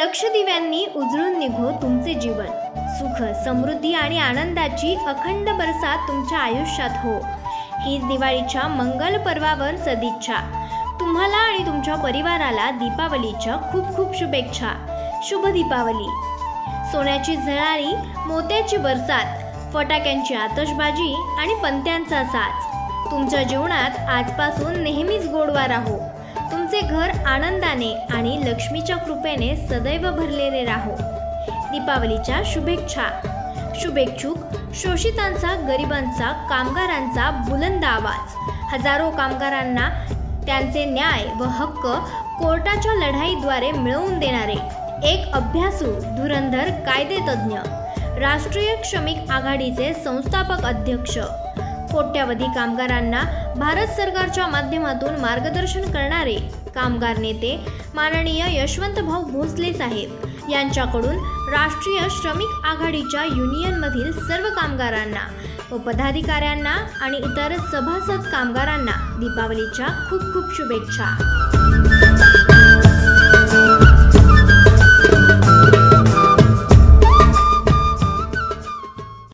लक्षदिव्यांनी उजळून निघो तुमचे जीवन। सुख, समृद्धी आणि आनंदाची अखंड बरसात तुमच्या आयुष्यात हो। हीच दिवाळीच्या मंगल पर्वावर सदिच्छा। तुम्हाला आणि तुमच्या परिवाराला दीपावलीच्या खूप खूप शुभेच्छा। शुभ दीपावली। सोन्याची झळाळी, मोत्याची बरसात, फटाक्यांची आतषबाजी आणि पणत्यांचा साज तुमच्या जीवनात आजपासून नेहमीच गोडवा राहो। तुमचे घर आनंदाने आणि लक्ष्मीच्या कृपेने सदैव भरलेले राहो। दीपावलीच्या शुभेच्छा। शुभेच्छुक शोषितांचा, गरिबांचा, कामगारांचा बुलंद आवाज। हजारो कामगारांना त्यांचे न्याय व हक्क कोर्टाच्या लढाईद्वारे मिळवून देणारे एक अभ्यासू, धुरंधर कायदेतज्ञ, राष्ट्रीय श्रमिक आघाडीचे संस्थापक अध्यक्ष, कोट्यावधी कामगारांना भारत सरकारच्या माध्यमातून मार्गदर्शन करणारे कामगार नेते माननीय यशवंतभाऊ भोसले साहेब यांच्याकडून राष्ट्रीय श्रमिक आघाडीच्या युनियनमधील सर्व कामगारांना व पदाधिकाऱ्यांना आणि इतर सभासद कामगारांना दीपावलीच्या खूप खूप शुभेच्छा।